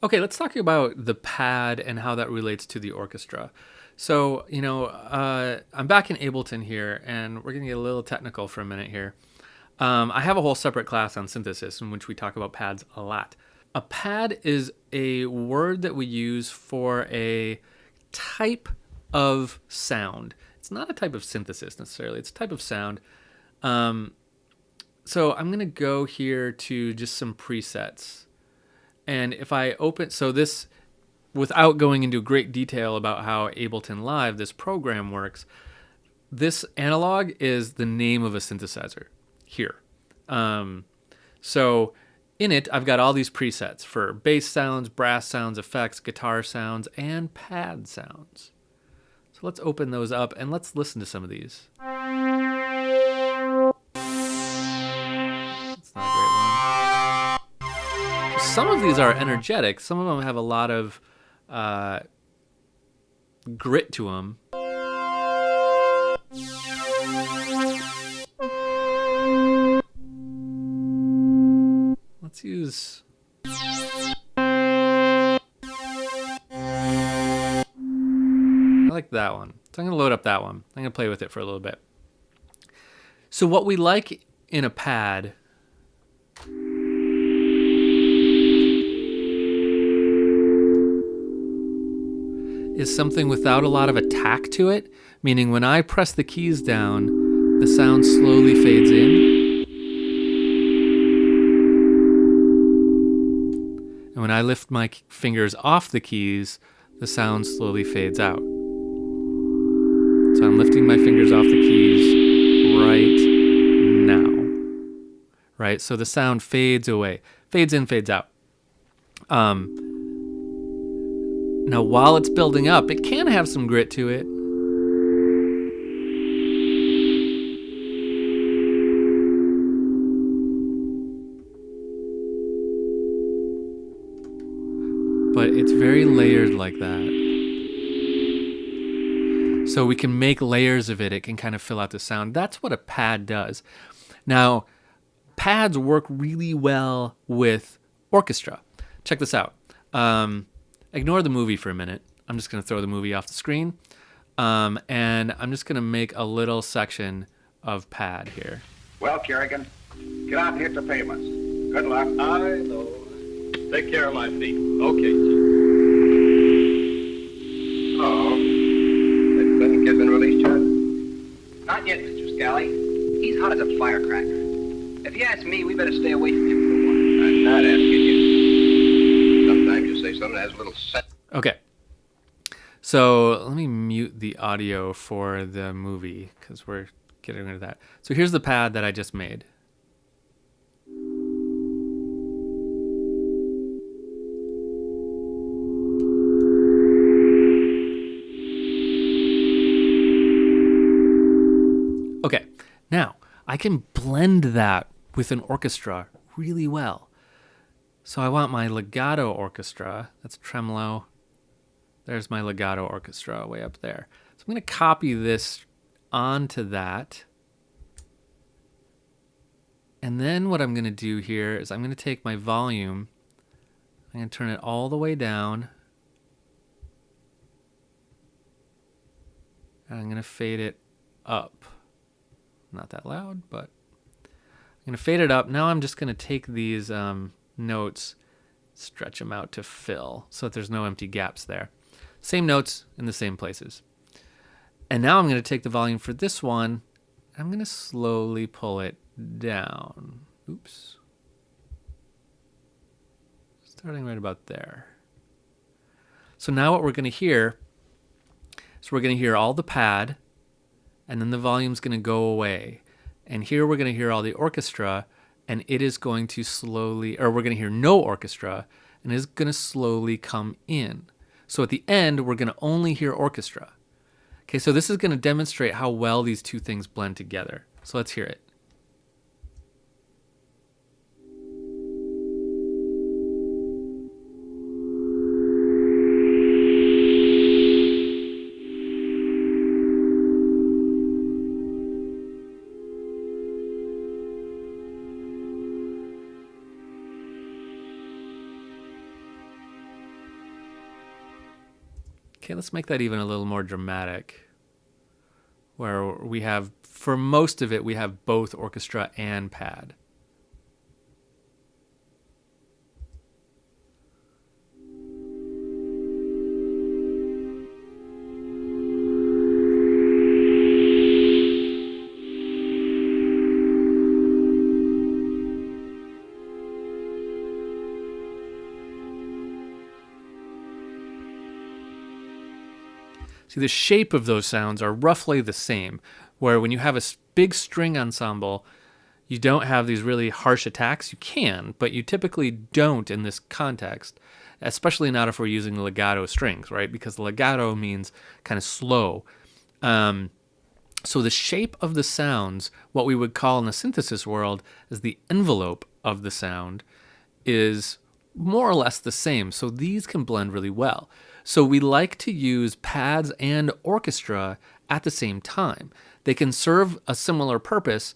Okay, let's talk about the pad and how that relates to the orchestra. So, I'm back in Ableton here, and we're going to get a little technical for a minute here. I have a whole separate class on synthesis in which we talk about pads a lot. A pad is a word that we use for a type of sound. It's not a type of synthesis necessarily, it's a type of sound. So I'm going to go here to just some presets. And if I open, so this, without going into great detail about how Ableton Live, this program works, this analog is the name of a synthesizer here. So in it, I've got all these presets for bass sounds, brass sounds, effects, guitar sounds, and pad sounds. So let's open those up and let's listen to some of these. That's not a great one. Some of these are energetic. Some of them have a lot of grit to them. Let's use... I like that one. So I'm going to load up that one. I'm going to play with it for a little bit. So what we like in a pad is something without a lot of attack to it, meaning when I press the keys down, the sound slowly fades in. And when I lift my fingers off the keys, the sound slowly fades out. So I'm lifting my fingers off the keys right now. Right? So the sound fades away. Fades in, fades out. Now, while it's building up, it can have some grit to it. But it's very layered like that. So we can make layers of it. It can kind of fill out the sound. That's what a pad does. Now, pads work really well with orchestra. Check this out. Ignore the movie for a minute. I'm just going to throw the movie off the screen. And I'm just going to make a little section of pad here. Well, Kerrigan, get out and hit the pavements. Good luck. I know. Take care of my feet. Okay, sir. Oh, that Clinton kid been released yet? Not yet, Mr. Scally. He's hot as a firecracker. If you ask me, we better stay away from him for a while. I'm not asking you. Sometimes you say something that has a little set. Okay. So let me mute the audio for the movie because we're getting rid of that. So here's the pad that I just made. Okay, now I can blend that with an orchestra really well. So I want my legato orchestra. That's tremolo. There's my legato orchestra way up there. So I'm going to copy this onto that. And then what I'm going to do here is I'm going to take my volume. I'm going to turn it all the way down. And I'm going to fade it up. Not that loud, but I'm going to fade it up. Now I'm just going to take these notes, stretch them out to fill so that there's no empty gaps there. Same notes in the same places. And now I'm going to take the volume for this one. I'm going to slowly pull it down. Oops. Starting right about there. So now what we're going to hear is we're going to hear all the pad, and then the volume's going to go away. And here we're going to hear all the orchestra, and it is going to slowly, or we're going to hear no orchestra, and it's going to slowly come in. So at the end, we're going to only hear orchestra. Okay, so this is going to demonstrate how well these two things blend together. So let's hear it. Okay, let's make that even a little more dramatic. Where we have, for most of it, we have both orchestra and pad. See, the shape of those sounds are roughly the same, where when you have a big string ensemble, you don't have these really harsh attacks. You can, but you typically don't in this context, especially not if we're using legato strings, right? Because legato means kind of slow. So the shape of the sounds, what we would call in the synthesis world as the envelope of the sound, is more or less the same. So these can blend really well. So we like to use pads and orchestra at the same time. They can serve a similar purpose,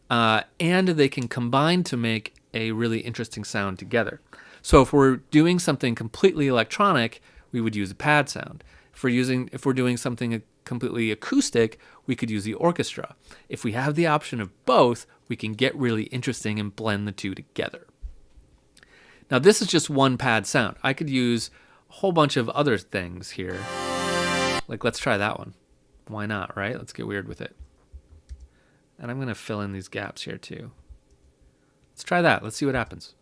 and they can combine to make a really interesting sound together. So if we're doing something completely electronic, we would use a pad sound. If we're doing something completely acoustic, we could use the orchestra. If we have the option of both, we can get really interesting and blend the two together. Now this is just one pad sound. I could use a whole bunch of other things here. Like, let's try that one. Why not, right? Let's get weird with it. And I'm going to fill in these gaps here too. Let's try that. Let's see what happens.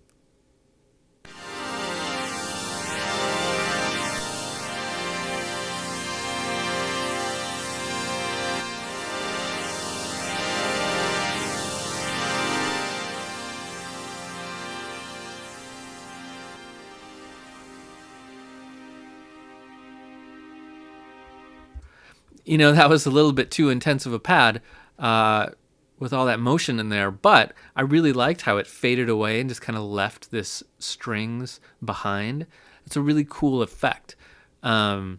You know, that was a little bit too intense of a pad with all that motion in there, but I really liked how it faded away and just kind of left this strings behind. It's a really cool effect. So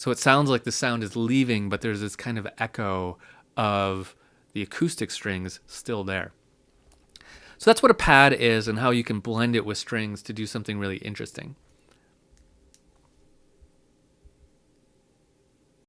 it sounds like the sound is leaving, but there's this kind of echo of the acoustic strings still there. So that's what a pad is and how you can blend it with strings to do something really interesting.